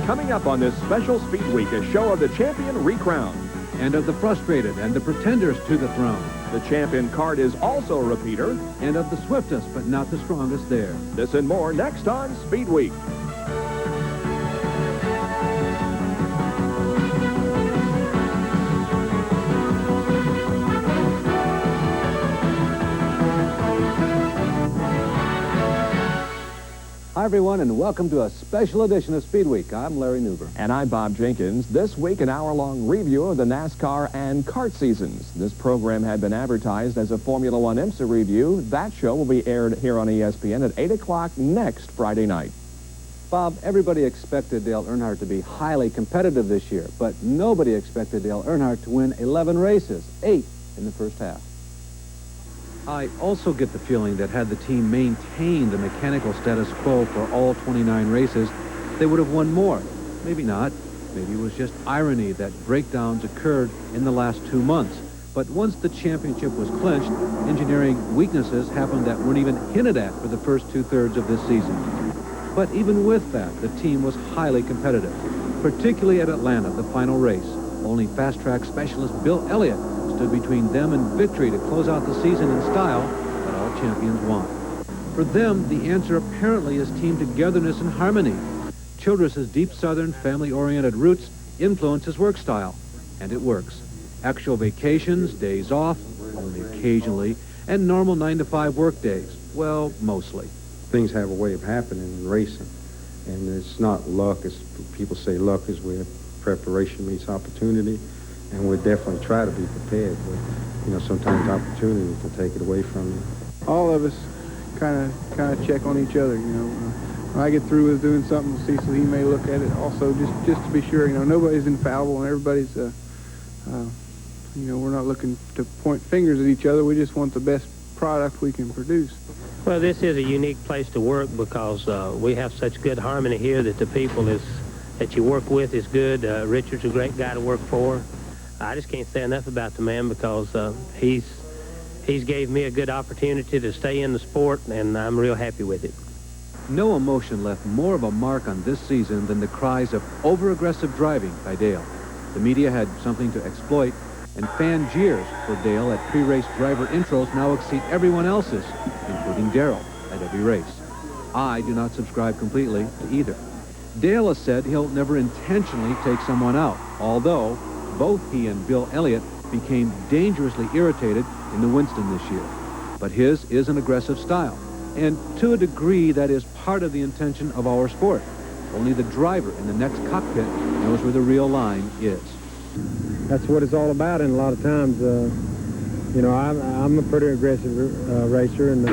Coming up on this special Speed Week, a show of the champion recrowned. And of the frustrated and the pretenders to the throne. The champion card is also a repeater. And of the swiftest but not the strongest there. This and more next on Speed Week. Hi, everyone, and welcome to a special edition of Speed Week. I'm Larry Newber. And I'm Bob Jenkins. This week, an hour-long review of the NASCAR and kart seasons. This program had been advertised as a Formula One IMSA review. That show will be aired here on ESPN at 8 o'clock next Friday night. Bob, everybody expected Dale Earnhardt to be highly competitive this year, but nobody expected Dale Earnhardt to win 11 races, 8 in the first half. I also get the feeling that had the team maintained the mechanical status quo for all 29 races, they would have won more. Maybe not. Maybe it was just irony that breakdowns occurred in the last 2 months. But once the championship was clinched, engineering weaknesses happened that weren't even hinted at for the first two-thirds of this season. But even with that, the team was highly competitive, particularly at Atlanta, the final race. Only fast-track specialist Bill Elliott stood between them and victory to close out the season in style, but all champions want. For them, the answer apparently is team togetherness and harmony. Childress's deep Southern, family-oriented roots influence his work style, and it works. Actual vacations, days off, only occasionally, and normal 9-to-5 work days. Well, mostly. Things have a way of happening in racing, and it's not luck. As people say, luck is where preparation meets opportunity. And we'll definitely try to be prepared, but, you know, sometimes opportunity can take it away from you. All of us kind of check on each other, you know. When I get through with doing something, Cecil, he may look at it also just to be sure, you know, nobody's infallible and everybody's, you know, we're not looking to point fingers at each other. We just want the best product we can produce. Well, this is a unique place to work because we have such good harmony here that the people that you work with is good. Richard's a great guy to work for. I just can't say enough about the man because he's gave me a good opportunity to stay in the sport, and I'm real happy with it. No emotion left more of a mark on this season than the cries of over-aggressive driving by Dale. The media had something to exploit, and fan jeers for Dale at pre-race driver intros now exceed everyone else's, including Darrell, at every race. I do not subscribe completely to either. Dale has said he'll never intentionally take someone out, although both he and Bill Elliott became dangerously irritated in the Winston this year. But his is an aggressive style, and to a degree that is part of the intention of our sport. Only the driver in the next cockpit knows where the real line is. That's what it's all about, and a lot of times, you know, I'm a pretty aggressive racer, and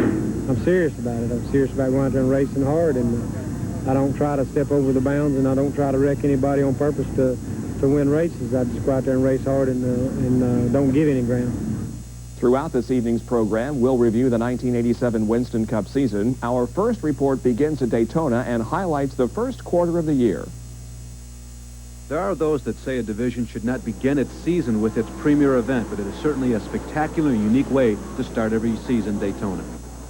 I'm serious about it. I'm serious about going out there and racing hard, and I don't try to step over the bounds, and I don't try to wreck anybody on purpose to win races. I just go out there and race hard and don't give any ground. Throughout this evening's program, we'll review the 1987 Winston Cup season. Our first report begins at Daytona and highlights the first quarter of the year. There are those that say a division should not begin its season with its premier event, but it is certainly a spectacular and unique way to start every season Daytona.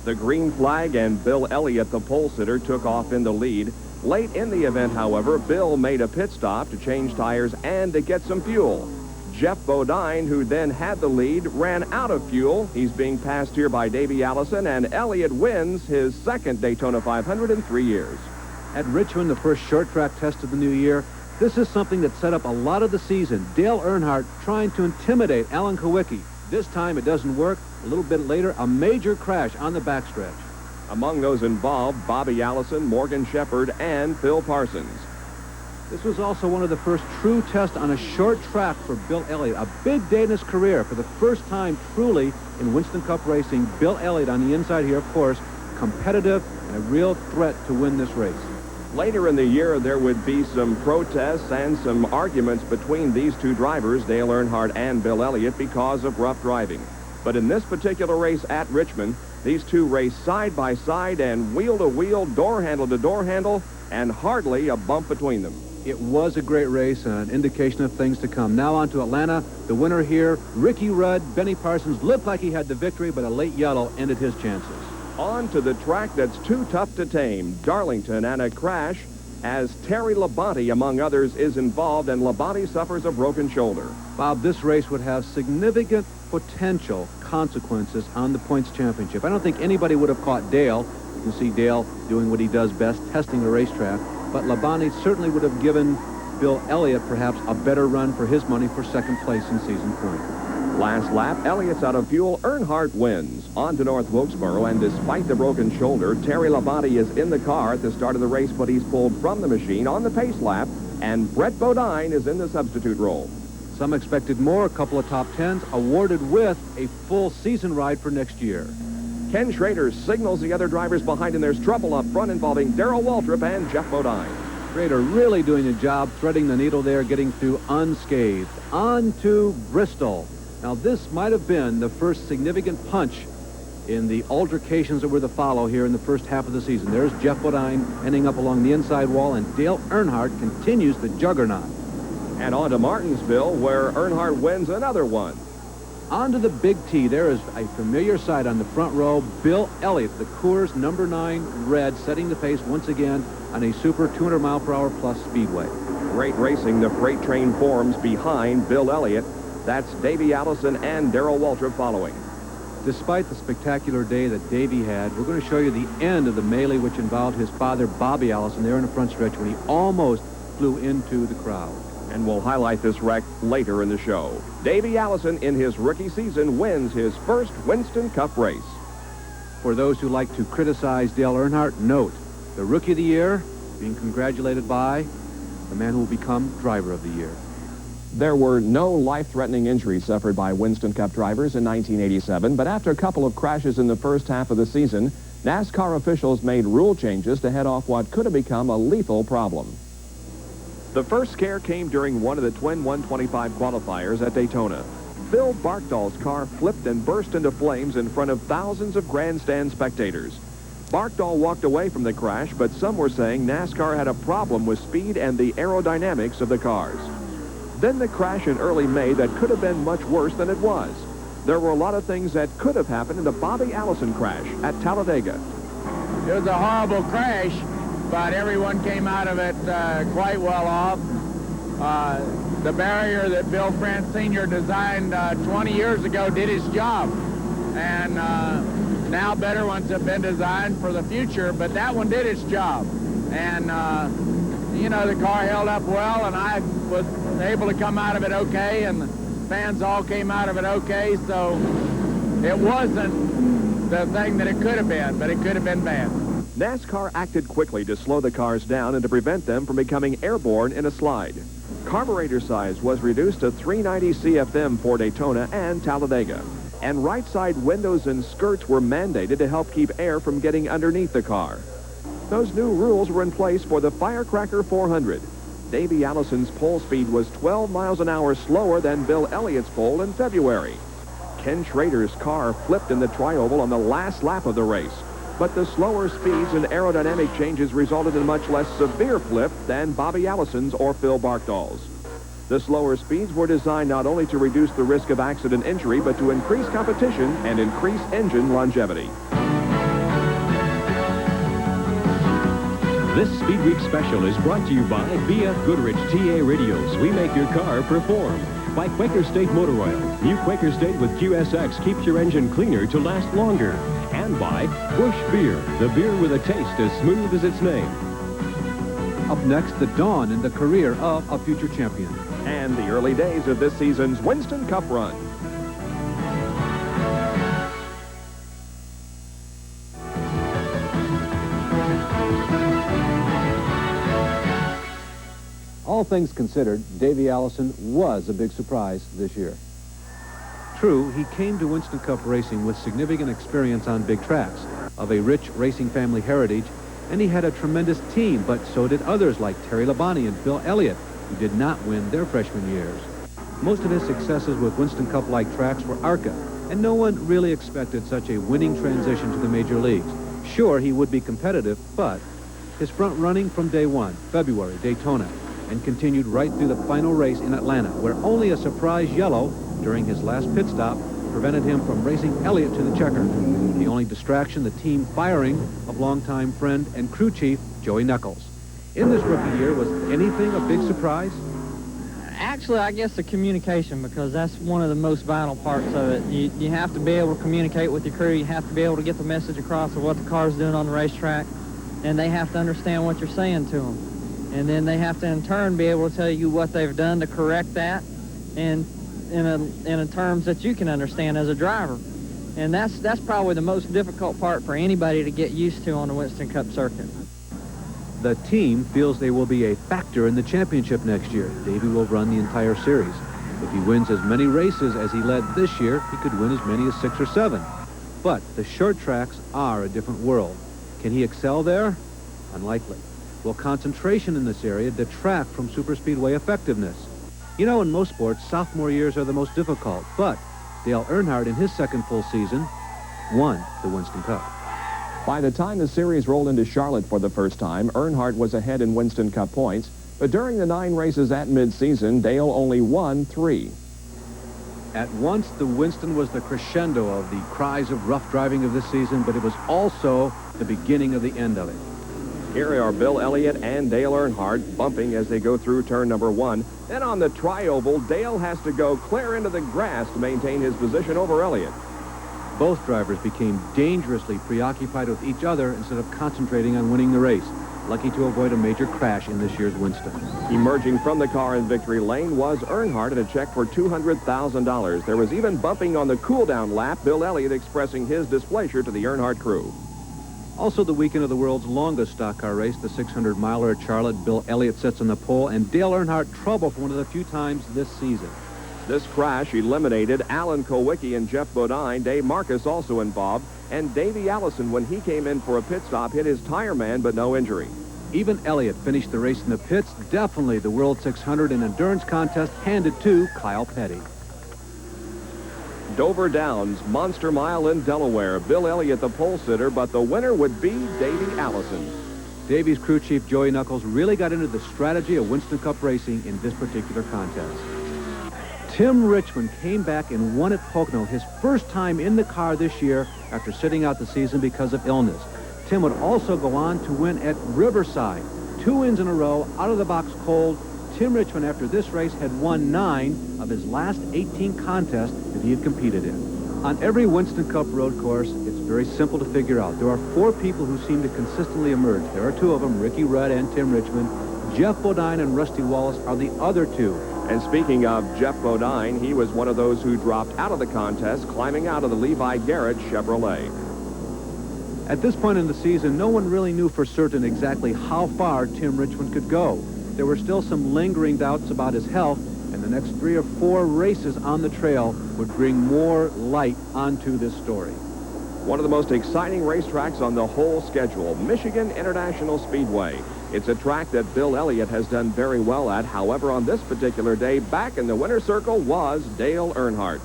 The green flag and Bill Elliott, the pole sitter, took off in the lead. Late in the event, however, Bill made a pit stop to change tires and to get some fuel. Jeff Bodine, who then had the lead, ran out of fuel. He's being passed here by Davey Allison, and Elliott wins his second Daytona 500 in 3 years. At Richmond, the first short track test of the new year, this is something that set up a lot of the season. Dale Earnhardt trying to intimidate Alan Kawicki. This time it doesn't work. A little bit later, a major crash on the backstretch. Among those involved, Bobby Allison, Morgan Shepherd, and Phil Parsons. This was also one of the first true tests on a short track for Bill Elliott. A big day in his career. For the first time truly in Winston Cup racing, Bill Elliott on the inside here, of course, competitive and a real threat to win this race. Later in the year, there would be some protests and some arguments between these two drivers, Dale Earnhardt and Bill Elliott, because of rough driving. But in this particular race at Richmond, these two raced side by side and wheel to wheel, door handle to door handle, and hardly a bump between them. It was a great race and an indication of things to come. Now on to Atlanta. The winner here, Ricky Rudd. Benny Parsons looked like he had the victory, but a late yellow ended his chances. On to the track that's too tough to tame, Darlington, and a crash. as Terry Labonte, among others, is involved, and Labonte suffers a broken shoulder. Bob, this race would have significant potential consequences on the points championship. I don't think anybody would have caught Dale. You can see Dale doing what he does best, testing the racetrack. But Labonte certainly would have given Bill Elliott perhaps a better run for his money for second place in season point. Last lap, Elliott's out of fuel. Earnhardt wins. On to North Wilkesboro, and despite the broken shoulder, Terry Labonte is in the car at the start of the race, but he's pulled from the machine on the pace lap, and Brett Bodine is in the substitute role. Some expected more, a couple of top tens, awarded with a full season ride for next year. Ken Schrader signals the other drivers behind, and there's trouble up front involving Darrell Waltrip and Jeff Bodine. Schrader really doing a job threading the needle there, getting through unscathed. On to Bristol. Now, this might have been the first significant punch in the altercations that were to follow here in the first half of the season. There's Jeff Bodine ending up along the inside wall, and Dale Earnhardt continues the juggernaut. And on to Martinsville, where Earnhardt wins another one. On to the Big T. There is a familiar sight on the front row. Bill Elliott, the Coors number 9 red, setting the pace once again on a super 200-mile-per-hour plus speedway. Great racing. The freight train forms behind Bill Elliott. That's Davey Allison and Darrell Waltrip following. Despite the spectacular day that Davey had, we're going to show you the end of the melee, which involved his father, Bobby Allison, there in the front stretch when he almost flew into the crowd. And we'll highlight this wreck later in the show. Davey Allison, in his rookie season, wins his first Winston Cup race. For those who like to criticize Dale Earnhardt, note, the Rookie of the Year being congratulated by the man who will become Driver of the Year. There were no life-threatening injuries suffered by Winston Cup drivers in 1987, but after a couple of crashes in the first half of the season, NASCAR officials made rule changes to head off what could have become a lethal problem. The first scare came during one of the twin 125 qualifiers at Daytona. Phil Barkdahl's car flipped and burst into flames in front of thousands of grandstand spectators. Barkdahl walked away from the crash, but some were saying NASCAR had a problem with speed and the aerodynamics of the cars. Then the crash in early May that could have been much worse than it was. There were a lot of things that could have happened in the Bobby Allison crash at Talladega. It was a horrible crash, but everyone came out of it quite well off. The barrier that Bill France Sr. designed 20 years ago did its job. And now better ones have been designed for the future, but that one did its job. And, you know, the car held up well, and I was able to come out of it okay, and the fans all came out of it okay, so it wasn't the thing that it could have been, but it could have been bad. NASCAR acted quickly to slow the cars down and to prevent them from becoming airborne in a slide. Carburetor size was reduced to 390 CFM for Daytona and Talladega, and right side windows and skirts were mandated to help keep air from getting underneath the car. Those new rules were in place for the Firecracker 400. Davey Allison's pole speed was 12 miles an hour slower than Bill Elliott's pole in February. Ken Schrader's car flipped in the trioval on the last lap of the race, but the slower speeds and aerodynamic changes resulted in a much less severe flip than Bobby Allison's or Phil Barkdahl's. The slower speeds were designed not only to reduce the risk of accident injury, but to increase competition and increase engine longevity. This Speedweek special is brought to you by BF Goodrich TA Radios. We make your car perform. By Quaker State Motor Oil. New Quaker State with QSX keeps your engine cleaner to last longer. And by Busch Beer, the beer with a taste as smooth as its name. Up next, the dawn in the career of a future champion. And the early days of this season's Winston Cup run. All things considered, Davey Allison was a big surprise this year. True, he came to Winston Cup racing with significant experience on big tracks, of a rich racing family heritage, and he had a tremendous team, but so did others like Terry Labonte and Bill Elliott, who did not win their freshman years. Most of his successes with Winston Cup-like tracks were ARCA, and no one really expected such a winning transition to the major leagues. Sure, he would be competitive, but his front running from day one, February, Daytona, and continued right through the final race in Atlanta, where only a surprise yellow during his last pit stop prevented him from racing Elliott to the checker. The only distraction, the team firing of longtime friend and crew chief Joey Knuckles. in this rookie year. Was anything a big surprise? Actually, I guess the communication, because that's one of the most vital parts of it. You have to be able to communicate with your crew. You have to be able to get the message across of what the car's doing on the racetrack, and they have to understand what you're saying to them. And then they have to, in turn, be able to tell you what they've done to correct that, and in a terms that you can understand as a driver. And that's probably the most difficult part for anybody to get used to on the Winston Cup circuit. The team feels they will be a factor in the championship next year. Davey will run the entire series. If he wins as many races as he led this year, he could win as many as 6 or 7. But the short tracks are a different world. Can he excel there? Unlikely. Will concentration in this area detract from superspeedway effectiveness? You know, in most sports, sophomore years are the most difficult, but Dale Earnhardt in his second full season won the Winston Cup. By the time the series rolled into Charlotte for the first time, Earnhardt was ahead in Winston Cup points, but during the 9 races at midseason, Dale only won 3. At once, the Winston was the crescendo of the cries of rough driving of this season, but it was also the beginning of the end of it. Here are Bill Elliott and Dale Earnhardt bumping as they go through turn number 1. Then on the tri-oval, Dale has to go clear into the grass to maintain his position over Elliott. Both drivers became dangerously preoccupied with each other instead of concentrating on winning the race, lucky to avoid a major crash in this year's Winston. Emerging from the car in victory lane was Earnhardt and a check for $200,000. There was even bumping on the cool-down lap, Bill Elliott expressing his displeasure to the Earnhardt crew. Also the weekend of the world's longest stock car race, the 600-miler at Charlotte, Bill Elliott sits on the pole, and Dale Earnhardt trouble for one of the few times this season. This crash eliminated Alan Kowicki and Jeff Bodine. Dave Marcus also involved, and Davey Allison, when he came in for a pit stop, hit his tire man, but no injury. Even Elliott finished the race in the pits. Definitely the World 600 and endurance contest handed to Kyle Petty. Dover Downs, Monster Mile in Delaware. Bill Elliott the pole sitter, but the winner would be Davey Allison. Davey's crew chief Joey Knuckles really got into the strategy of Winston Cup racing in this particular contest. Tim Richmond came back and won at Pocono, his first time in the car this year after sitting out the season because of illness. Tim would also go on to win at Riverside. 2 wins in a row, out of the box cold. Tim Richmond, after this race, had won 9 of his last 18 contests that he had competed in. On every Winston Cup road course, it's very simple to figure out. There are 4 people who seem to consistently emerge. There are 2 of them, Ricky Rudd and Tim Richmond. Jeff Bodine and Rusty Wallace are the other 2. And speaking of Jeff Bodine, he was one of those who dropped out of the contest, climbing out of the Levi Garrett Chevrolet. At this point in the season, no one really knew for certain exactly how far Tim Richmond could go. There were still some lingering doubts about his health, and the next 3 or 4 races on the trail would bring more light onto this story. One of the most exciting racetracks on the whole schedule, Michigan International Speedway. It's a track that Bill Elliott has done very well at. However, on this particular day, back in the winner's circle was Dale Earnhardt.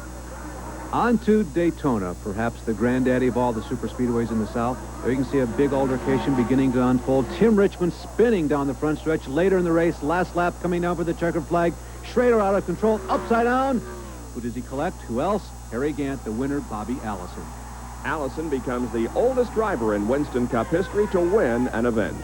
On to Daytona, perhaps the granddaddy of all the super speedways in the South. There you can see a big altercation beginning to unfold. Tim Richmond spinning down the front stretch later in the race. Last lap coming down for the checkered flag. Schrader out of control, upside down. Who does he collect? Who else? Harry Gant, the winner, Bobby Allison. Allison becomes the oldest driver in Winston Cup history to win an event.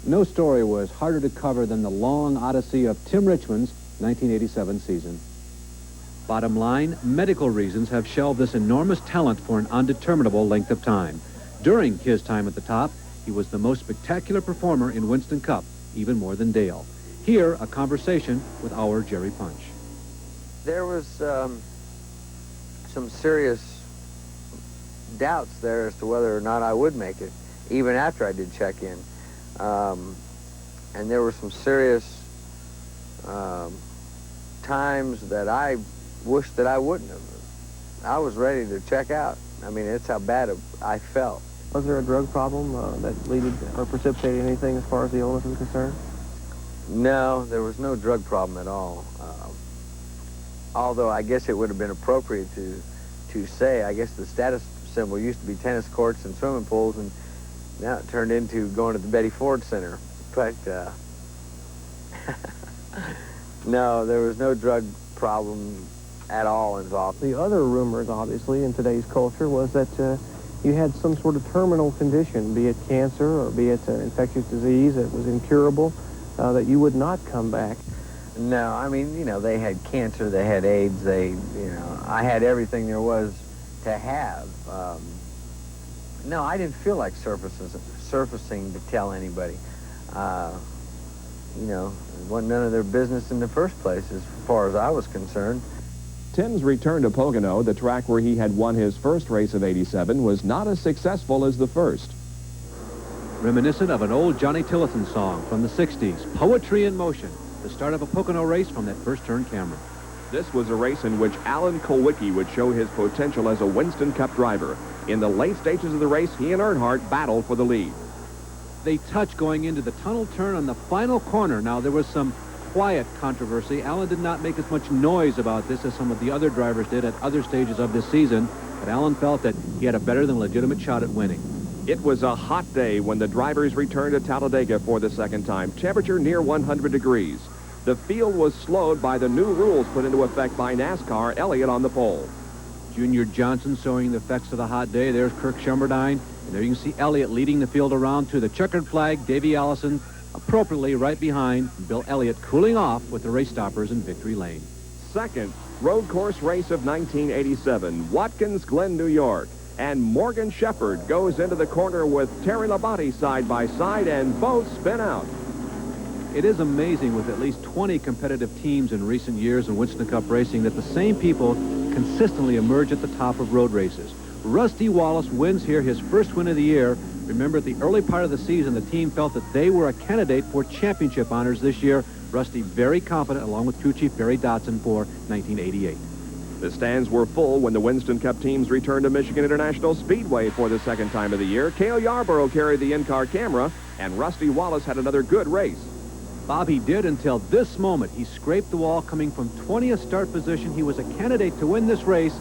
No story was harder to cover than the long odyssey of Tim Richmond's 1987 season. Bottom line, medical reasons have shelved this enormous talent for an undeterminable length of time. During his time at the top, he was the most spectacular performer in Winston Cup, even more than Dale. Here, a conversation with our Jerry Punch. There was some serious doubts there as to whether or not I would make it, even after I did check in. And there were some serious times that I wished that I wouldn't have. I was ready to check out. I mean, that's how bad I felt. Was there a drug problem that leaded or precipitated anything as far as the illness is concerned? No, there was no drug problem at all. Although I guess it would have been appropriate to say, I guess the status symbol used to be tennis courts and swimming pools, and now it turned into going to the Betty Ford Center. But no, there was no drug problem at all involved. The other rumors, obviously, in today's culture was that you had some sort of terminal condition, be it cancer or be it infectious disease that was incurable, that you would not come back. No, I mean, you know, they had cancer, they had AIDS, I had everything there was to have. No, I didn't feel like surfacing to tell anybody. You know, it wasn't none of their business in the first place as far as I was concerned. Tim's return to Pocono, the track where he had won his first race of '87, was not as successful as the first. Reminiscent of an old Johnny Tillotson song from the 60s, Poetry in Motion, the start of a Pocono race from that first turn camera. This was a race in which Alan Kulwicki would show his potential as a Winston Cup driver. In the late stages of the race, he and Earnhardt battled for the lead. They touched going into the tunnel turn on the final corner. Now, there was some quiet controversy. Alan did not make as much noise about this as some of the other drivers did at other stages of this season, but Alan felt that he had a better than legitimate shot at winning. It was a hot day when the drivers returned to Talladega for the second time. Temperature near 100 degrees. The field was slowed by the new rules put into effect by NASCAR. Elliott on the pole. Junior Johnson showing the effects of the hot day. There's Kirk Schumberdine. And there you can see Elliott leading the field around to the checkered flag. Davey Allison appropriately right behind. Bill Elliott cooling off with the race stoppers in victory lane. Second road course race of 1987. Watkins Glen, New York. And Morgan Shepherd goes into the corner with Terry Labonte side by side, and both spin out. It is amazing with at least 20 competitive teams in recent years in Winston Cup racing that the same people consistently emerge at the top of road races. Rusty Wallace wins here, his first win of the year. Remember, at the early part of the season, the team felt that they were a candidate for championship honors this year. Rusty very confident, along with crew chief Barry Dotson, for 1988. The stands were full when the Winston Cup teams returned to Michigan International Speedway for the second time of the year. Cale Yarborough carried the in-car camera, and Rusty Wallace had another good race. Bobby did until this moment. He scraped the wall coming from 20th start position. He was a candidate to win this race.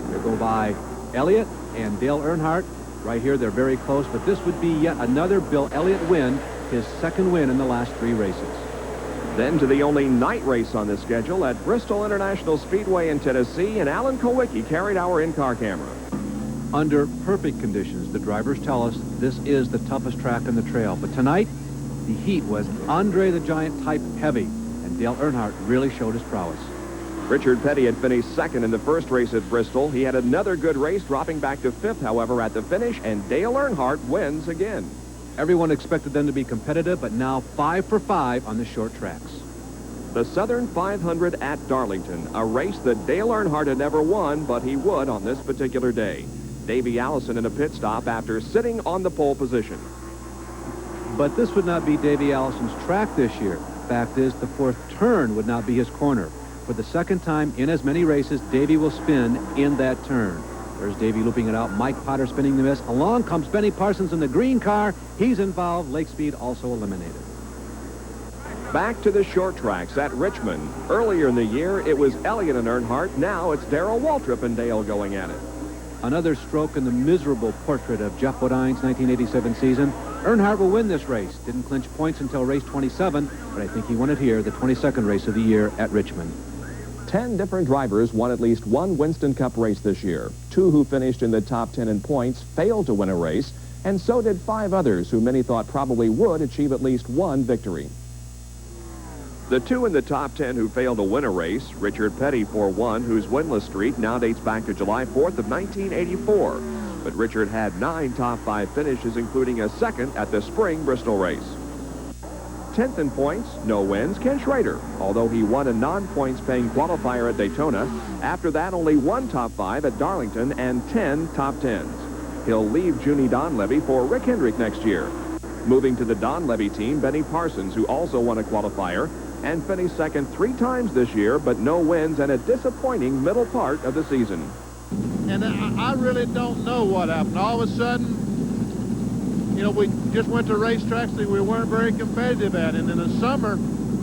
They go by Elliott and Dale Earnhardt. Right here, they're very close, but this would be yet another Bill Elliott win, his second win in the last 3 races. Then to the only night race on the schedule at Bristol International Speedway in Tennessee, and Alan Kulwicki carried our in-car camera. Under perfect conditions, the drivers tell us this is the toughest track in the trail. But tonight, the heat was Andre the Giant type heavy, and Dale Earnhardt really showed his prowess. Richard Petty had finished second in the first race at Bristol. He had another good race, dropping back to 5th, however, at the finish, and Dale Earnhardt wins again. Everyone expected them to be competitive, but now 5 for 5 on the short tracks. The Southern 500 at Darlington, a race that Dale Earnhardt had never won, but he would on this particular day. Davey Allison in a pit stop after sitting on the pole position. But this would not be Davey Allison's track this year. Fact is, the 4th turn would not be his corner. For the second time in as many races, Davey will spin in that turn. There's Davey looping it out. Mike Potter spinning the miss. Along comes Benny Parsons in the green car. He's involved. Lake Speed also eliminated. Back to the short tracks at Richmond. Earlier in the year, it was Elliott and Earnhardt. Now it's Darrell Waltrip and Dale going at it. Another stroke in the miserable portrait of Jeff Bodine's 1987 season. Earnhardt will win this race. Didn't clinch points until race 27, but I think he won it here, the 22nd race of the year at Richmond. 10 different drivers won at least one Winston Cup race this year. 2 who finished in the top 10 in points failed to win a race, and so did 5 others who many thought probably would achieve at least one victory. The 2 in the top 10 who failed to win a race, Richard Petty for one, whose winless streak now dates back to July 4th of 1984. But Richard had 9 top 5 finishes, including a second at the spring Bristol race. 10th in points, no wins, Ken Schrader, although he won a non-points paying qualifier at Daytona. After that, only 1 top 5 at Darlington and 10 top 10s. He'll leave Junie Donlevy for Rick Hendrick next year. Moving to the Donlevy team, Benny Parsons, who also won a qualifier and finished second 3 times this year, but no wins and a disappointing middle part of the season. And I really don't know what happened. All of a sudden, you know, we just went to racetracks that we weren't very competitive at. And in the summer,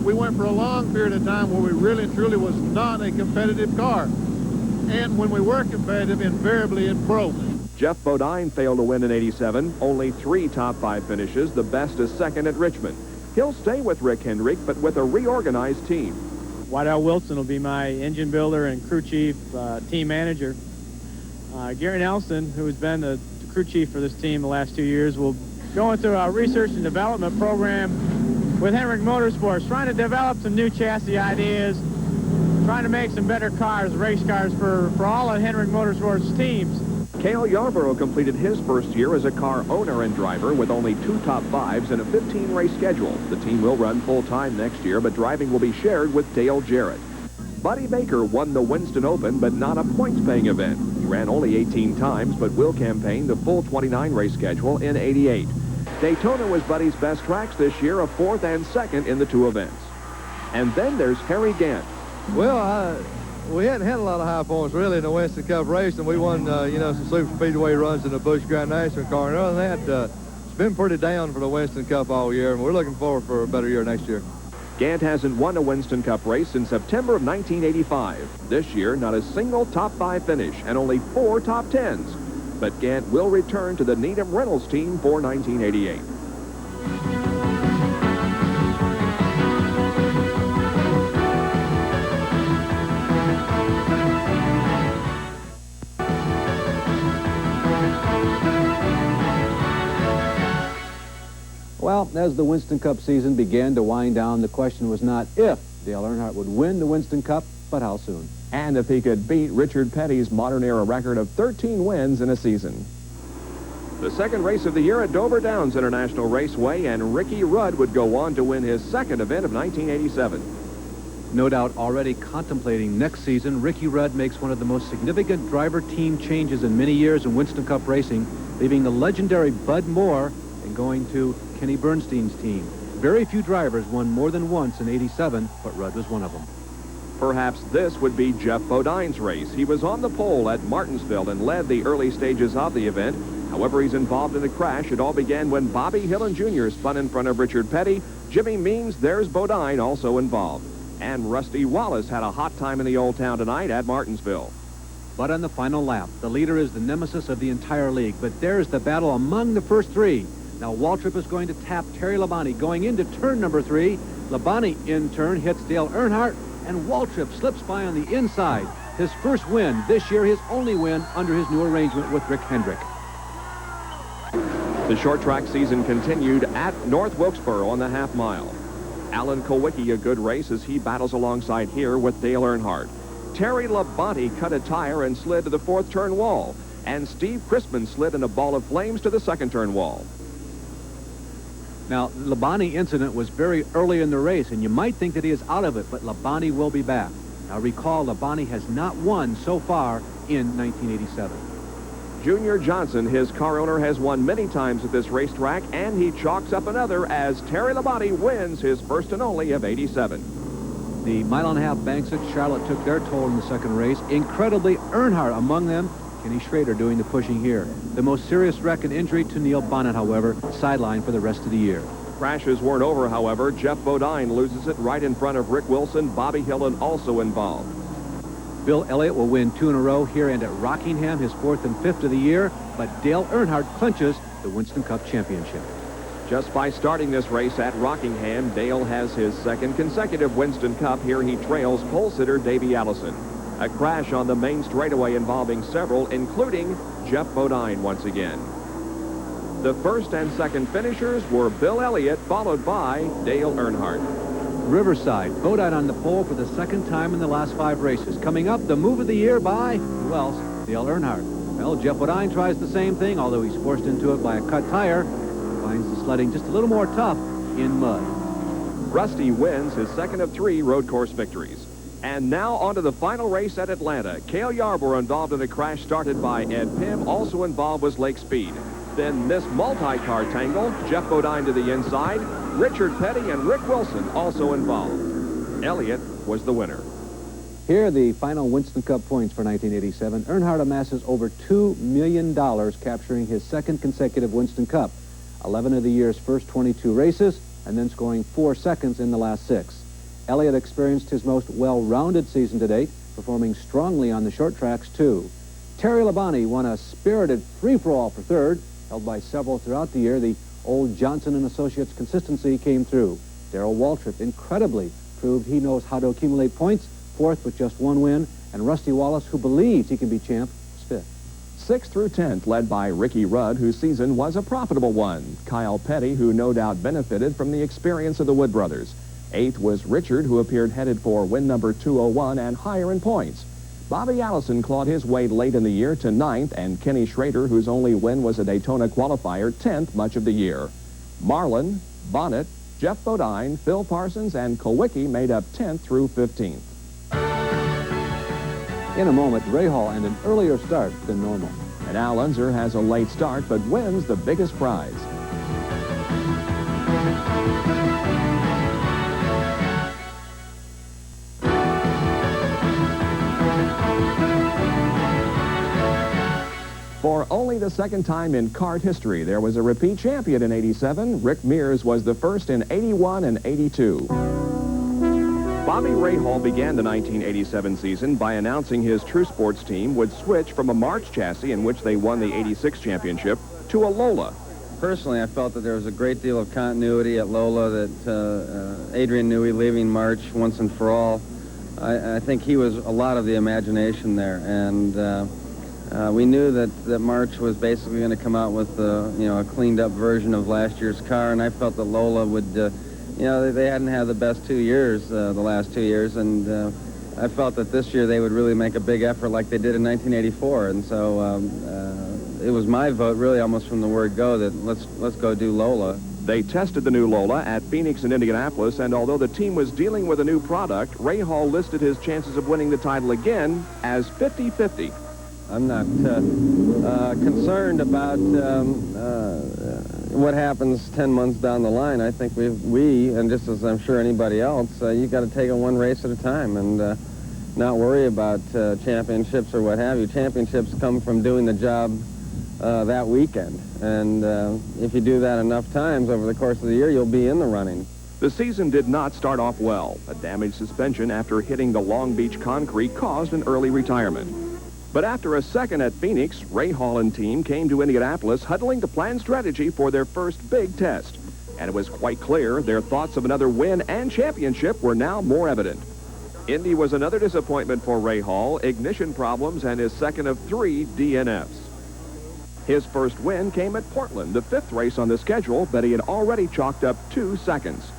we went for a long period of time where we really and truly was not a competitive car. And when we were competitive, invariably it broke. Jeff Bodine failed to win in '87. Only 3 top 5 finishes, the best is second at Richmond. He'll stay with Rick Hendrick, but with a reorganized team. Whiteout Wilson will be my engine builder and crew chief, team manager. Gary Nelson, who has been the crew chief for this team the last 2 years, will go into a research and development program with Hendrick Motorsports, trying to develop some new chassis ideas, trying to make some better cars, race cars for all of Hendrick Motorsports teams. Cale Yarborough completed his first year as a car owner and driver with only 2 top 5s and a 15-race schedule. The team will run full-time next year, but driving will be shared with Dale Jarrett. Buddy Baker won the Winston Open, but not a points-paying event. He ran only 18 times, but will campaign the full 29-race schedule in '88. Daytona was Buddy's best tracks this year, a 4th and 2nd in the 2 events. And then there's Harry Gant. Well, we hadn't had a lot of high points, really, in the Winston Cup race, and we won, some super speedway runs in the Busch Grand National car. And other than that, it's been pretty down for the Winston Cup all year, and we're looking forward for a better year next year. Gant hasn't won a Winston Cup race in September of 1985. This year, not a single top 5 finish and only 4 top 10s. But Gant will return to the Needham Reynolds team for 1988. Well, as the Winston Cup season began to wind down, the question was not if Dale Earnhardt would win the Winston Cup, but how soon. And if he could beat Richard Petty's modern-era record of 13 wins in a season. The second race of the year at Dover Downs International Raceway, and Ricky Rudd would go on to win his second event of 1987. No doubt already contemplating next season, Ricky Rudd makes one of the most significant driver team changes in many years in Winston Cup racing, leaving the legendary Bud Moore and going to Kenny Bernstein's team. Very few drivers won more than once in '87, but Rudd was one of them. Perhaps this would be Jeff Bodine's race. He was on the pole at Martinsville and led the early stages of the event. However, he's involved in a crash. It all began when Bobby Hillin Jr. spun in front of Richard Petty. Jimmy means there's Bodine also involved. And Rusty Wallace had a hot time in the Old Town tonight at Martinsville. But on the final lap, the leader is the nemesis of the entire league. But there's the battle among the first 3. Now Waltrip is going to tap Terry Labonte going into turn number 3. Labonte in turn hits Dale Earnhardt, and Waltrip slips by on the inside. His first win this year, his only win under his new arrangement with Rick Hendrick. The short track season continued at North Wilkesboro on the half mile. Alan Kowicki a good race as he battles alongside here with Dale Earnhardt. Terry Labonte cut a tire and slid to the 4th turn wall, and Steve Crispin slid in a ball of flames to the 2nd turn wall. Now, Labonte incident was very early in the race, and you might think that he is out of it, but Labonte will be back. Now, recall, Labonte has not won so far in 1987. Junior Johnson, his car owner, has won many times at this racetrack, and he chalks up another as Terry Labonte wins his first and only of '87. The mile-and-a-half banks at Charlotte took their toll in the second race. Incredibly, Earnhardt among them. Kenny Schrader doing the pushing here. The most serious wreck and injury to Neil Bonnet, however, sidelined for the rest of the year. Crashes weren't over, however. Jeff Bodine loses it right in front of Rick Wilson. Bobby Hillin also involved. Bill Elliott will win 2 in a row here and at Rockingham, his 4th and 5th of the year, but Dale Earnhardt clinches the Winston Cup championship. Just by starting this race at Rockingham, Dale has his 2nd consecutive Winston Cup. Here he trails pole sitter Davey Allison. A crash on the main straightaway involving several, including Jeff Bodine once again. The 1st and 2nd finishers were Bill Elliott, followed by Dale Earnhardt. Riverside, Bodine on the pole for the 2nd time in the last 5 races. Coming up, the move of the year by, who else? Dale Earnhardt. Well, Jeff Bodine tries the same thing, although he's forced into it by a cut tire. Finds the sledding just a little more tough in mud. Rusty wins his 2nd of 3 road course victories. And now on to the final race at Atlanta. Cale Yarborough involved in a crash started by Ed Pym. Also involved was Lake Speed. Then this multi-car tangle, Jeff Bodine to the inside, Richard Petty and Rick Wilson also involved. Elliott was the winner. Here are the final Winston Cup points for 1987. Earnhardt amasses over $2 million, capturing his 2nd consecutive Winston Cup. 11 of the year's first 22 races, and then scoring 4 seconds in the last 6. Elliott experienced his most well-rounded season to date, performing strongly on the short tracks, too. Terry Labonte won a spirited free-for-all for third, held by several throughout the year. The old Johnson & Associates consistency came through. Darrell Waltrip incredibly proved he knows how to accumulate points, fourth with just one win, and Rusty Wallace, who believes he can be champ, was fifth. 6th through 10th, led by Ricky Rudd, whose season was a profitable one. Kyle Petty, who no doubt benefited from the experience of the Wood brothers. 8th was Richard, who appeared headed for win number 201 and higher in points. Bobby Allison clawed his way late in the year to 9th, and Kenny Schrader, whose only win was a Daytona qualifier, 10th much of the year. Marlin, Bonnet, Jeff Bodine, Phil Parsons, and Kowicki made up 10th through 15th. In a moment, Ray Hall and an earlier start than normal. And Al Unser has a late start, but wins the biggest prize. For only the second time in kart history, there was a repeat champion in '87. Rick Mears was the first in '81 and '82. Bobby Rahal began the 1987 season by announcing his True Sports team would switch from a March chassis in which they won the '86 championship to a Lola. Personally, I felt that there was a great deal of continuity at Lola, that Adrian Newey leaving March once and for all. I think he was a lot of the imagination there, and we knew that March was basically going to come out with a cleaned-up version of last year's car, and I felt that Lola would, they hadn't had the best 2 years, the last 2 years, and I felt that this year they would really make a big effort like they did in 1984, and so it was my vote, really, almost from the word go, that let's go do Lola. They tested the new Lola at Phoenix and Indianapolis, and although the team was dealing with a new product, Ray Hall listed his chances of winning the title again as 50-50. I'm not concerned about what happens 10 months down the line. I think we, and just as I'm sure anybody else, you got to take it one race at a time and not worry about championships or what have you. Championships come from doing the job that weekend, and if you do that enough times over the course of the year, you'll be in the running. The season did not start off well. A damaged suspension after hitting the Long Beach concrete caused an early retirement. But after a second at Phoenix, Ray Hall and team came to Indianapolis huddling to plan strategy for their first big test. And it was quite clear their thoughts of another win and championship were now more evident. Indy was another disappointment for Ray Hall, ignition problems, and his second of 3 DNFs. His first win came at Portland, the 5th race on the schedule, but he had already chalked up 2 seconds.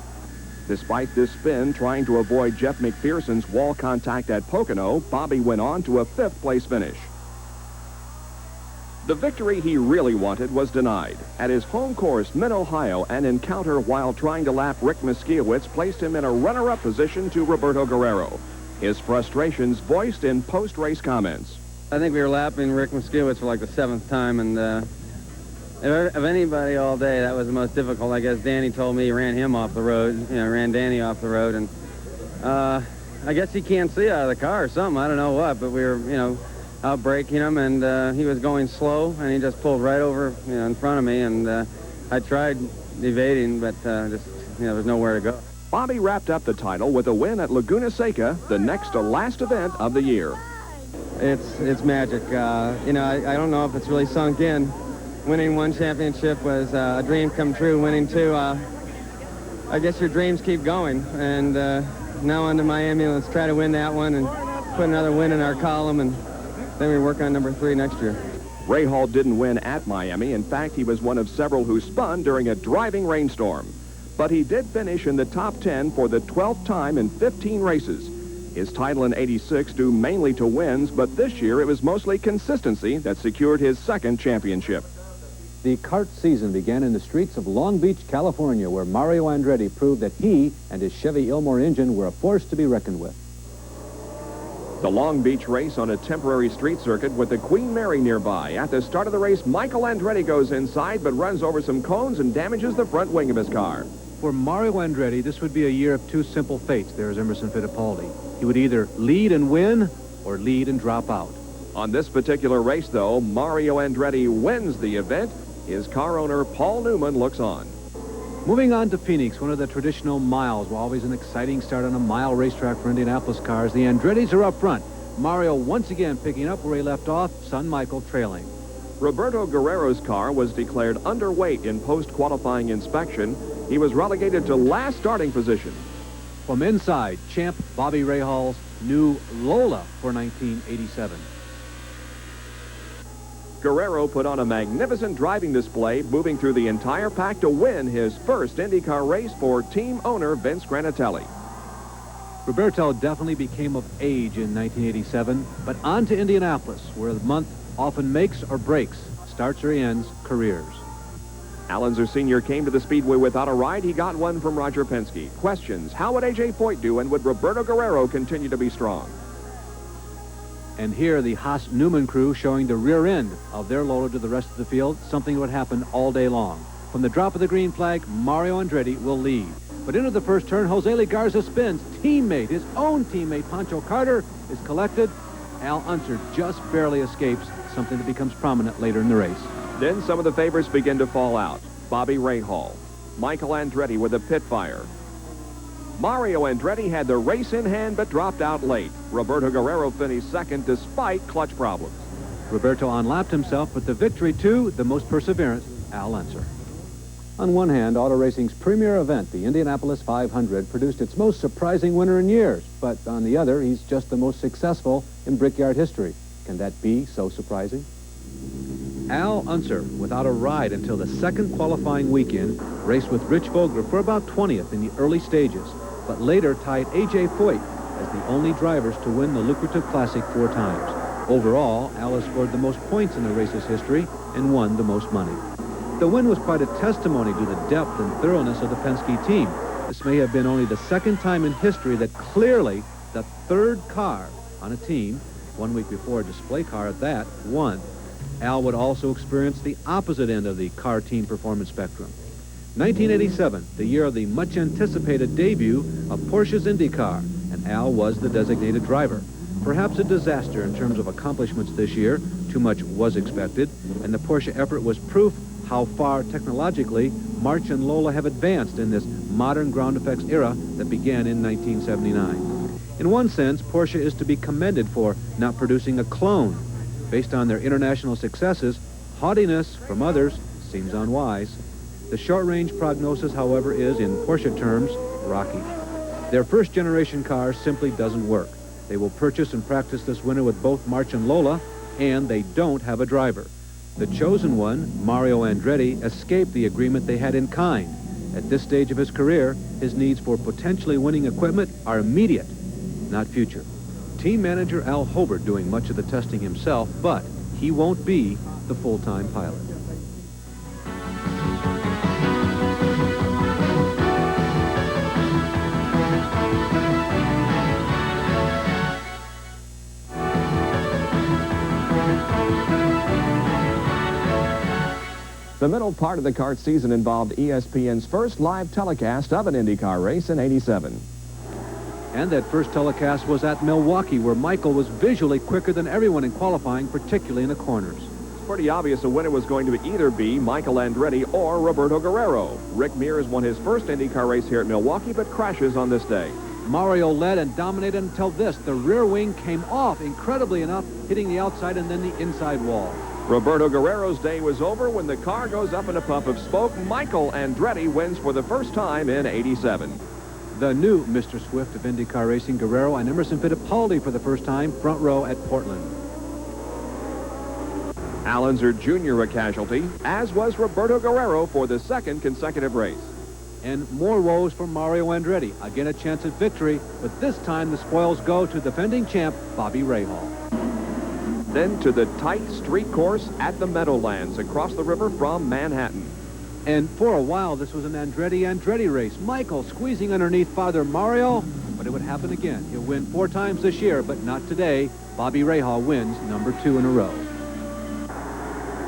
Despite this spin trying to avoid Jeff McPherson's wall contact at Pocono, Bobby went on to a 5th place finish. The victory he really wanted was denied. At his home course, Mid-Ohio, an encounter while trying to lap Rick Miskiewicz placed him in a runner-up position to Roberto Guerrero. His frustrations voiced in post-race comments. I think we were lapping Rick Miskiewicz for like the 7th time, and of anybody all day, that was the most difficult. I guess Danny told me he ran him off the road, ran Danny off the road, and I guess he can't see out of the car or something. I don't know what, but we were, out braking him, and he was going slow, and he just pulled right over, in front of me, and I tried evading, but there was nowhere to go. Bobby wrapped up the title with a win at Laguna Seca, the next to last event of the year. It's magic. I don't know if it's really sunk in. Winning 1 championship was a dream come true. Winning 2, I guess your dreams keep going. And now on to Miami. Let's try to win that one and put another win in our column, and then we work on number 3 next year. Ray Hall didn't win at Miami. In fact, he was one of several who spun during a driving rainstorm. But he did finish in the top 10 for the 12th time in 15 races. His title in '86 due mainly to wins, but this year it was mostly consistency that secured his 2nd championship. The kart season began in the streets of Long Beach, California, where Mario Andretti proved that he and his Chevy Ilmore engine were a force to be reckoned with. The Long Beach race on a temporary street circuit with the Queen Mary nearby. At the start of the race, Michael Andretti goes inside but runs over some cones and damages the front wing of his car. For Mario Andretti, this would be a year of 2 simple fates. There's Emerson Fittipaldi. He would either lead and win or lead and drop out. On this particular race, though, Mario Andretti wins the event. His car owner, Paul Newman, looks on. Moving on to Phoenix, one of the traditional miles. Always an exciting start on a mile racetrack for Indianapolis cars. The Andrettis are up front. Mario once again picking up where he left off, son Michael trailing. Roberto Guerrero's car was declared underweight in post-qualifying inspection. He was relegated to last starting position. From inside, champ Bobby Rahal's new Lola for 1987. Guerrero put on a magnificent driving display, moving through the entire pack to win his first IndyCar race for team owner Vince Granatelli. Roberto definitely became of age in 1987, but on to Indianapolis, where the month often makes or breaks, starts or ends, careers. Allenzer Sr. came to the Speedway without a ride. He got one from Roger Penske. Questions: how would A.J. Foyt do, and would Roberto Guerrero continue to be strong? And here the Haas Newman crew showing the rear end of their Lola to the rest of the field, something that would happen all day long. From the drop of the green flag, Mario Andretti will lead. But into the first turn, Jose Legarza spins. Teammate, his own teammate, Pancho Carter, is collected. Al Unser just barely escapes, something that becomes prominent later in the race. Then some of the favorites begin to fall out. Bobby Rahal, Michael Andretti with a pit fire. Mario Andretti had the race in hand but dropped out late. Roberto Guerrero finished second despite clutch problems. Roberto unlapped himself, but the victory to the most perseverant, Al Unser. On one hand, auto racing's premier event, the Indianapolis 500, produced its most surprising winner in years. But on the other, he's just the most successful in Brickyard history. Can that be so surprising? Al Unser, without a ride until the second qualifying weekend, raced with Rich Vogler for about 20th in the early stages, but later tied A.J. Foyt as the only drivers to win the lucrative Classic 4 times. Overall, Al has scored the most points in the race's history and won the most money. The win was quite a testimony to the depth and thoroughness of the Penske team. This may have been only the second time in history that clearly the third car on a team, 1 week before a display car at that, won. Al would also experience the opposite end of the car team performance spectrum. 1987, the year of the much-anticipated debut of Porsche's IndyCar, and Al was the designated driver. Perhaps a disaster in terms of accomplishments this year. Too much was expected, and the Porsche effort was proof how far technologically March and Lola have advanced in this modern ground effects era that began in 1979. In one sense, Porsche is to be commended for not producing a clone. Based on their international successes, haughtiness from others seems unwise. The short-range prognosis, however, is, in Porsche terms, rocky. Their first-generation car simply doesn't work. They will purchase and practice this winter with both March and Lola, and they don't have a driver. The chosen one, Mario Andretti, escaped the agreement they had in kind. At this stage of his career, his needs for potentially winning equipment are immediate, not future. Team manager Al Hobart doing much of the testing himself, but he won't be the full-time pilot. The middle part of the kart season involved ESPN's first live telecast of an IndyCar race in '87. And that first telecast was at Milwaukee, where Michael was visually quicker than everyone in qualifying, particularly in the corners. It's pretty obvious the winner was going to either be Michael Andretti or Roberto Guerrero. Rick Mears won his first IndyCar race here at Milwaukee, but crashes on this day. Mario led and dominated until this. The rear wing came off, incredibly enough, hitting the outside and then the inside wall. Roberto Guerrero's day was over when the car goes up in a puff of smoke. Michael Andretti wins for the first time in '87. The new Mr. Swift of IndyCar racing, Guerrero, and Emerson Fittipaldi for the first time, front row at Portland. Al Unser Jr. a casualty, as was Roberto Guerrero for the second consecutive race. And more woes for Mario Andretti. Again, a chance at victory, but this time the spoils go to defending champ Bobby Rahal. Then to the tight street course at the Meadowlands across the river from Manhattan. And for a while, this was an Andretti race. Michael squeezing underneath Father Mario, but it would happen again. He'll win 4 times this year, but not today. Bobby Rahal wins number 2 in a row.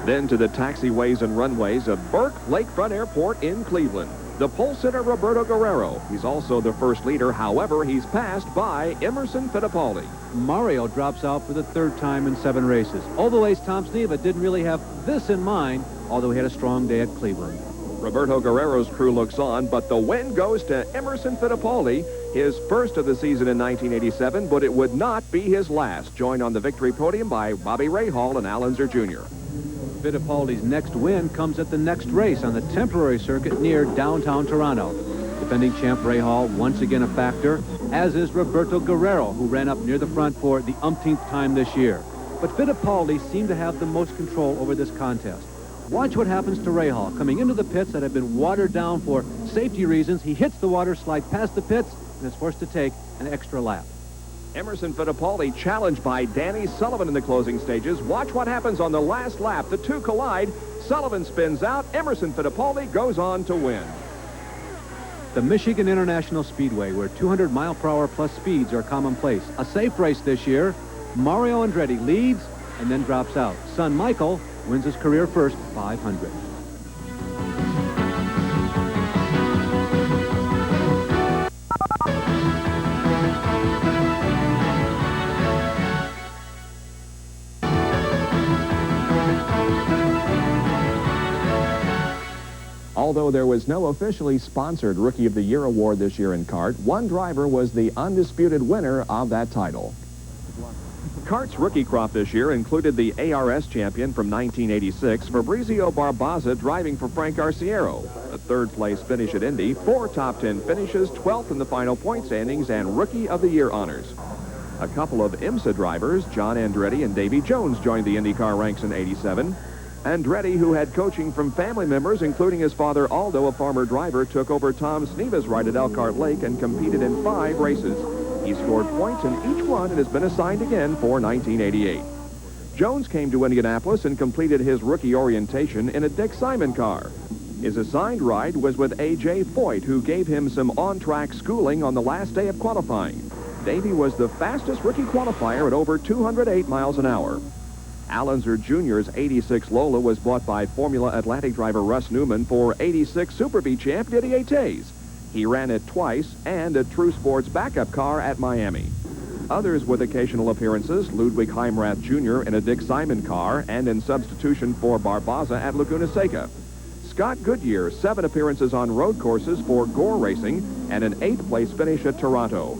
Then to the taxiways and runways of Burke Lakefront Airport in Cleveland. The pole sitter Roberto Guerrero. He's also the first leader. However, he's passed by Emerson Fittipaldi. Mario drops out for the 3rd time in 7 races. Although Ace Tom Sneva didn't really have this in mind, although he had a strong day at Cleveland. Roberto Guerrero's crew looks on, but the win goes to Emerson Fittipaldi. His first of the season in 1987, but it would not be his last. Joined on the victory podium by Bobby Rahal and Al Unser Jr. Fittipaldi's next win comes at the next race on the temporary circuit near downtown Toronto. Defending champ Rahal once again a factor, as is Roberto Guerrero, who ran up near the front for the umpteenth time this year. But Fittipaldi seemed to have the most control over this contest. Watch what happens to Rahal. Coming into the pits that have been watered down for safety reasons, he hits the water slide past the pits and is forced to take an extra lap. Emerson Fittipaldi challenged by Danny Sullivan in the closing stages. Watch what happens on the last lap. The two collide. Sullivan spins out. Emerson Fittipaldi goes on to win. The Michigan International Speedway, where 200-mile-per-hour plus speeds are commonplace. A safe race this year. Mario Andretti leads and then drops out. Son Michael wins his career first 500. Although there was no officially sponsored Rookie of the Year award this year in kart, one driver was the undisputed winner of that title. Kart's rookie crop this year included the ARS champion from 1986, Fabrizio Barbaza, driving for Frank Arciero. A third-place finish at Indy, 4 top 10 finishes, 12th in the final point standings, and Rookie of the Year honors. A couple of IMSA drivers, John Andretti and Davey Jones, joined the IndyCar ranks in '87. Andretti, who had coaching from family members, including his father Aldo, a former driver, took over Tom Sneva's ride at Elkhart Lake and competed in 5 races. He scored points in each one and has been assigned again for 1988. Jones came to Indianapolis and completed his rookie orientation in a Dick Simon car. His assigned ride was with A.J. Foyt, who gave him some on-track schooling on the last day of qualifying. Davey was the fastest rookie qualifier at over 208 miles an hour. Al Unser Jr.'s '86 Lola was bought by Formula Atlantic driver Russ Newman for '86 Super B champ Didier Tays. He ran it twice and a True Sports backup car at Miami. Others with occasional appearances, Ludwig Heimrath Jr. in a Dick Simon car and in substitution for Barbaza at Laguna Seca. Scott Goodyear, 7 appearances on road courses for Gore Racing and an 8th place finish at Toronto.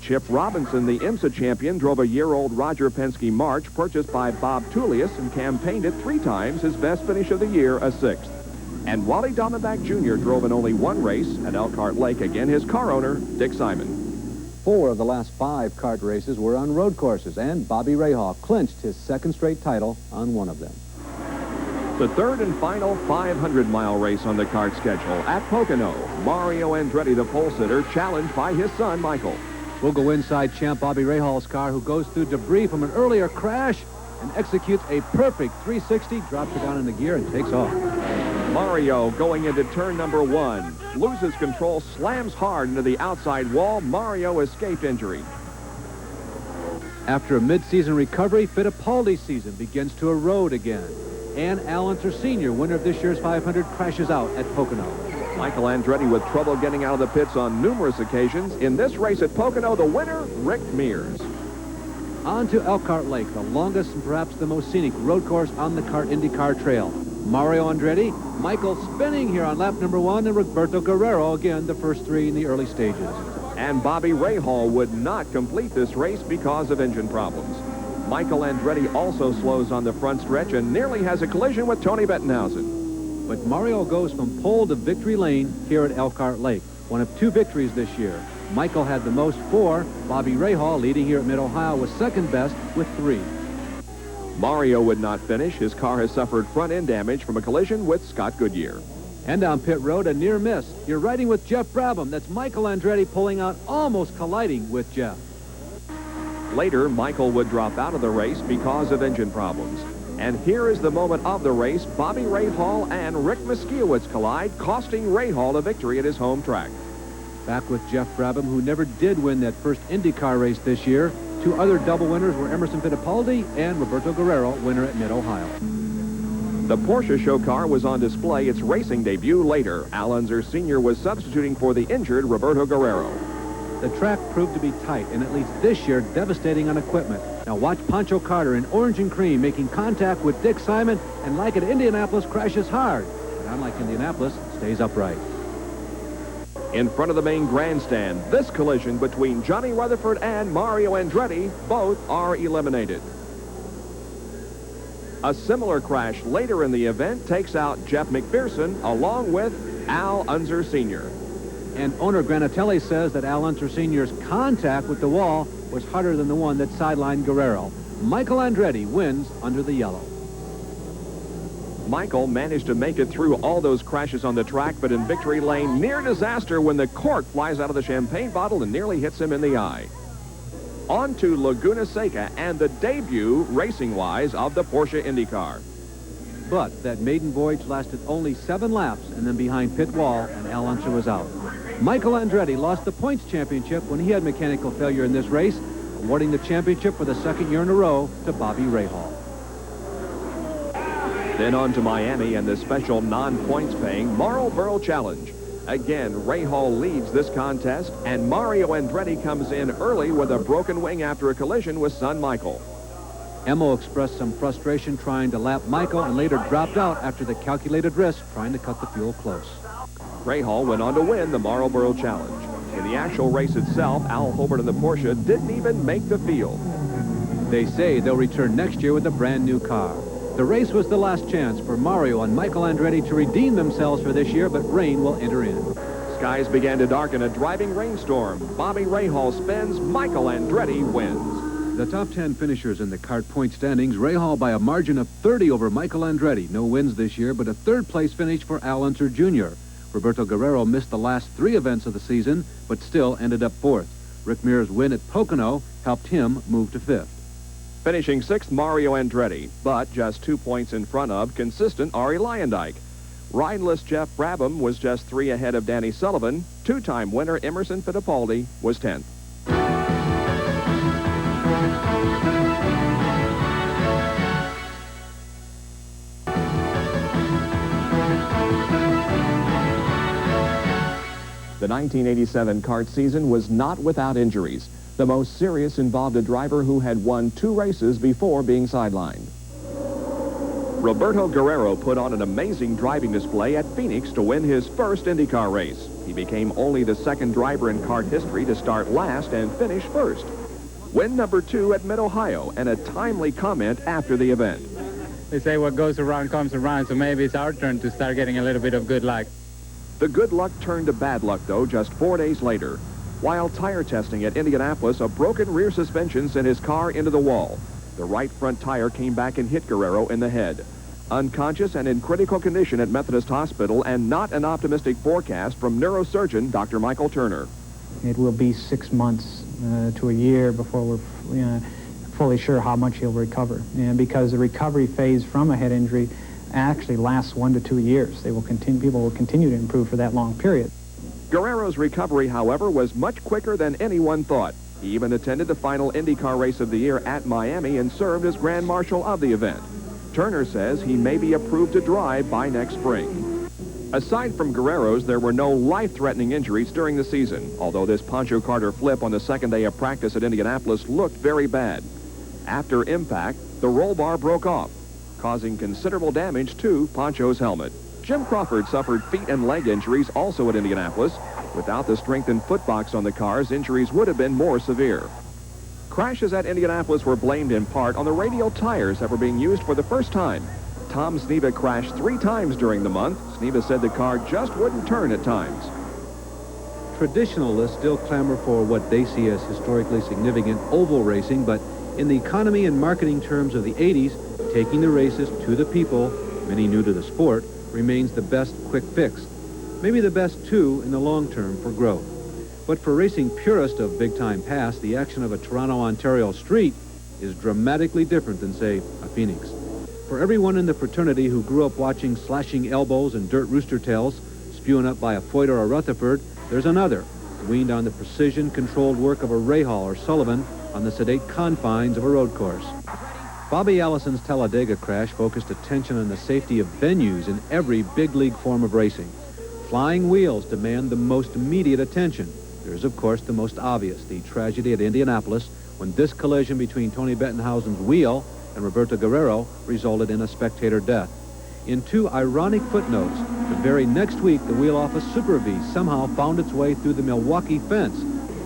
Chip Robinson, the IMSA champion, drove a year-old Roger Penske March purchased by Bob Tullius and campaigned it 3 times, his best finish of the year, a 6th. And Wally Diamondback Jr. drove in only 1 race at Elkhart Lake, again his car owner, Dick Simon. 4 of the last 5 kart races were on road courses, and Bobby Rahal clinched his 2nd straight title on one of them. The 3rd and final 500-mile race on the kart schedule at Pocono. Mario Andretti, the pole sitter, challenged by his son, Michael. We'll go inside champ Bobby Rahal's car, who goes through debris from an earlier crash and executes a perfect 360, drops it down in the gear, and takes off. Mario going into turn number 1. Loses control, slams hard into the outside wall. Mario escaped injury. After a mid-season recovery, Fittipaldi's season begins to erode again. And Al Unser Sr., winner of this year's 500, crashes out at Pocono. Michael Andretti with trouble getting out of the pits on numerous occasions. In this race at Pocono, the winner, Rick Mears. On to Elkhart Lake, the longest and perhaps the most scenic road course on the IndyCar trail. Mario Andretti, Michael spinning here on lap number 1, and Roberto Guerrero again, the first 3 in the early stages. And Bobby Rahal would not complete this race because of engine problems. Michael Andretti also slows on the front stretch and nearly has a collision with Tony Bettenhausen. But Mario goes from pole to victory lane here at Elkhart Lake, one of 2 victories this year. Michael had the most 4. Bobby Rahal, leading here at Mid-Ohio, was second best with 3. Mario would not finish. His car has suffered front-end damage from a collision with Scott Goodyear. And on pit road, a near miss. You're riding with Jeff Brabham. That's Michael Andretti pulling out, almost colliding with Jeff. Later, Michael would drop out of the race because of engine problems. And here is the moment of the race. Bobby Rahal and Rick Miskiewicz collide, costing Rahal a victory at his home track. Back with Jeff Brabham, who never did win that first IndyCar race this year. 2 other double winners were Emerson Fittipaldi and Roberto Guerrero, winner at Mid-Ohio. The Porsche show car was on display its racing debut later. Al Unser Sr. was substituting for the injured Roberto Guerrero. The track proved to be tight, and at least this year, devastating on equipment. Now watch Pancho Carter in orange and cream making contact with Dick Simon, and like at Indianapolis, crashes hard. But unlike Indianapolis, stays upright. In front of the main grandstand, this collision between Johnny Rutherford and Mario Andretti, both are eliminated. A similar crash later in the event takes out Jeff McPherson along with Al Unser Sr. And owner Granatelli says that Al Unser Sr.'s contact with the wall was harder than the one that sidelined Guerrero. Michael Andretti wins under the yellow. Michael managed to make it through all those crashes on the track, but in victory lane, near disaster when the cork flies out of the champagne bottle and nearly hits him in the eye. On to Laguna Seca and the debut, racing-wise, of the Porsche IndyCar. But that maiden voyage lasted only 7 laps, and then behind pit wall, and Al Unser was out. Michael Andretti lost the points championship when he had mechanical failure in this race, awarding the championship for the 2nd year in a row to Bobby Rahal. Then on to Miami and the special non-points paying Marlboro Challenge. Again, Rahal leads this contest, and Mario Andretti comes in early with a broken wing after a collision with son Michael. Emo expressed some frustration trying to lap Michael and later dropped out after the calculated risk trying to cut the fuel close. Rahal went on to win the Marlboro Challenge. In the actual race itself, Al Hobart and the Porsche didn't even make the field. They say they'll return next year with a brand new car. The race was the last chance for Mario and Michael Andretti to redeem themselves for this year, but rain will enter in. Skies began to darken, a driving rainstorm. Bobby Rahal spins, Michael Andretti wins. The top 10 finishers in the kart point standings, Rahal by a margin of 30 over Michael Andretti. No wins this year, but a 3rd place finish for Al Unser Jr. Roberto Guerrero missed the last 3 events of the season, but still ended up 4th. Rick Mears' win at Pocono helped him move to 5th. Finishing 6th, Mario Andretti, but just 2 points in front of consistent Arie Luyendyk. Rideless Jeff Brabham was just 3 ahead of Danny Sullivan. 2-time winner Emerson Fittipaldi was 10th. The 1987 kart season was not without injuries. The most serious involved a driver who had won 2 races before being sidelined. Roberto Guerrero put on an amazing driving display at Phoenix to win his first IndyCar race. He became only the 2nd driver in kart history to start last and finish first. Win number 2 at Mid-Ohio, and a timely comment after the event. They say what goes around comes around, so maybe it's our turn to start getting a little bit of good luck. The good luck turned to bad luck, though, just 4 days later. While tire testing at Indianapolis, a broken rear suspension sent his car into the wall. The right front tire came back and hit Guerrero in the head. Unconscious and in critical condition at Methodist Hospital, and not an optimistic forecast from neurosurgeon Dr. Michael Turner. It will be 6 months to a year before we're fully sure how much he'll recover. And because the recovery phase from a head injury actually lasts 1 to 2 years. People will continue to improve for that long period. Guerrero's recovery, however, was much quicker than anyone thought. He even attended the final IndyCar race of the year at Miami and served as Grand Marshal of the event. Turner says he may be approved to drive by next spring. Aside from Guerrero's, there were no life-threatening injuries during the season, although this Pancho Carter flip on the 2nd day of practice at Indianapolis looked very bad. After impact, the roll bar broke off, causing considerable damage to Pancho's helmet. Jim Crawford suffered feet and leg injuries also at Indianapolis. Without the strengthened foot box on the cars, injuries would have been more severe. Crashes at Indianapolis were blamed in part on the radial tires that were being used for the first time. Tom Sneva crashed 3 times during the month. Sneva said the car just wouldn't turn at times. Traditionalists still clamor for what they see as historically significant oval racing, but in the economy and marketing terms of the 80s, taking the races to the people, many new to the sport, remains the best quick fix. Maybe the best, too, in the long term for growth. But for racing purists of big-time past, the action of a Toronto, Ontario street is dramatically different than, say, a Phoenix. For everyone in the fraternity who grew up watching slashing elbows and dirt rooster tails spewing up by a Foyt or a Rutherford, there's another, weaned on the precision-controlled work of a Rahal or Sullivan on the sedate confines of a road course. Bobby Allison's Talladega crash focused attention on the safety of venues in every big league form of racing. Flying wheels demand the most immediate attention. There's, of course, the most obvious, the tragedy at Indianapolis, when this collision between Tony Bettenhausen's wheel and Roberto Guerrero resulted in a spectator death. In 2 ironic footnotes, The very next week, the wheel off a Super V somehow found its way through the Milwaukee fence.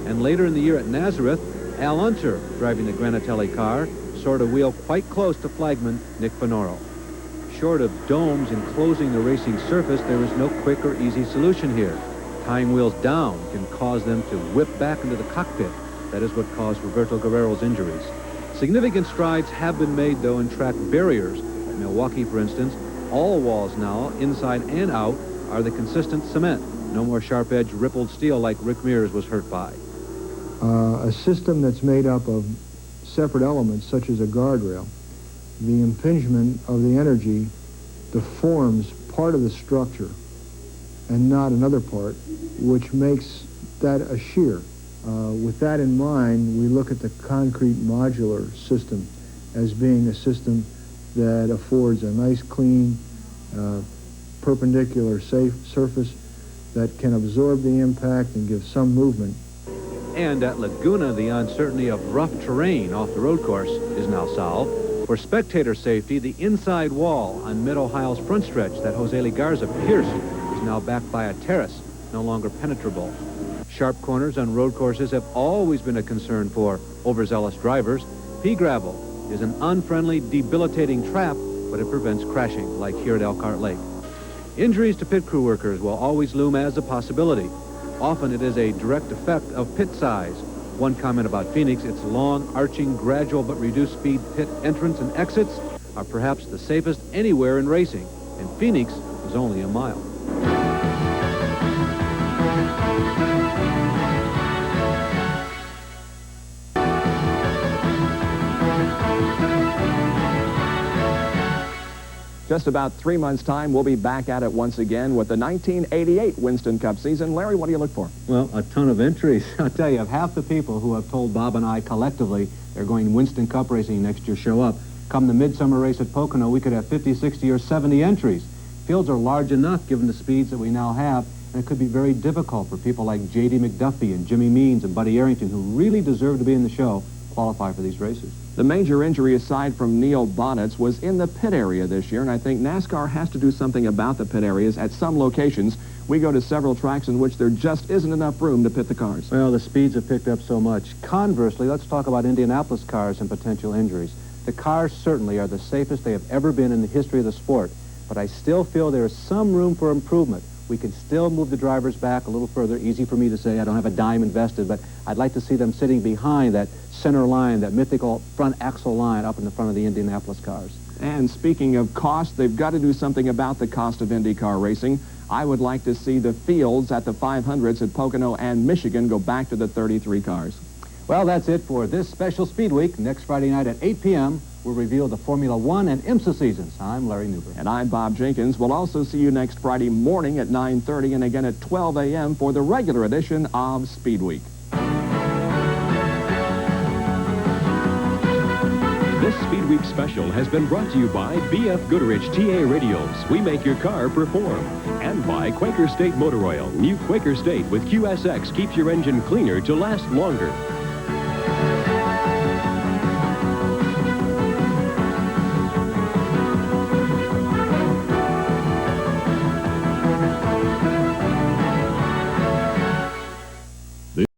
And later in the year at Nazareth, Al Unser, driving the Granatelli car, soared a wheel quite close to flagman Nick Finoro. Short of domes enclosing the racing surface, there is no quick or easy solution here. Tying wheels down can cause them to whip back into the cockpit. That is what caused Roberto Guerrero's injuries. Significant strides have been made, though, in track barriers. At Milwaukee, for instance, all walls now, inside and out, are the consistent cement. No more sharp-edged rippled steel like Rick Mears was hurt by. A system that's made up of separate elements, such as a guardrail, the impingement of the energy deforms part of the structure and not another part, which makes that a shear. With that in mind, we look at the concrete modular system as being a system that affords a nice, clean, perpendicular, safe surface that can absorb the impact and give some movement. And at Laguna, the uncertainty of rough terrain off the road course is now solved. For spectator safety, the inside wall on Mid-Ohio's front stretch that Jose Garza pierced is now backed by a terrace, no longer penetrable. Sharp corners on road courses have always been a concern for overzealous drivers. Pea gravel is an unfriendly, debilitating trap, but it prevents crashing, like here at Elkhart Lake. Injuries to pit crew workers will always loom as a possibility. Often it is a direct effect of pit size. One comment about Phoenix, its long, arching, gradual but reduced speed pit entrance and exits are perhaps the safest anywhere in racing, and Phoenix is only a mile. Just about 3 months' time, we'll be back at it once again with the 1988 Winston Cup season. Larry, what do you look for? Well, a ton of entries. I'll tell you, of half the people who have told Bob and I collectively they're going Winston Cup racing next year show up. Come the midsummer race at Pocono, we could have 50, 60, or 70 entries. Fields are large enough given the speeds that we now have, and it could be very difficult for people like J.D. McDuffie and Jimmy Means and Buddy Arrington, who really deserve to be in the show, qualify for these races. The major injury, aside from Neil Bonnet's, was in the pit area this year, and I think NASCAR has to do something about the pit areas. At some locations, we go to several tracks in which there just isn't enough room to pit the cars. Well, the speeds have picked up so much. Conversely, let's talk about Indianapolis cars and potential injuries. The cars certainly are the safest they have ever been in the history of the sport, but I still feel there is some room for improvement. We can still move the drivers back a little further. Easy for me to say, I don't have a dime invested, but I'd like to see them sitting behind that center line, that mythical front axle line up in the front of the Indianapolis cars. And speaking of cost, they've got to do something about the cost of IndyCar racing. I would like to see the fields at the 500s at Pocono and Michigan go back to the 33 cars. Well, that's it for this special Speed Week. Next Friday night at 8 p.m., we'll reveal the Formula One and IMSA seasons. I'm Larry Newberg. And I'm Bob Jenkins. We'll also see you next Friday morning at 9:30 and again at 12 a.m. for the regular edition of Speed Week. This Speed Week special has been brought to you by B.F. Goodrich TA Radios. We make your car perform. And by Quaker State Motor Oil. New Quaker State with QSX keeps your engine cleaner to last longer.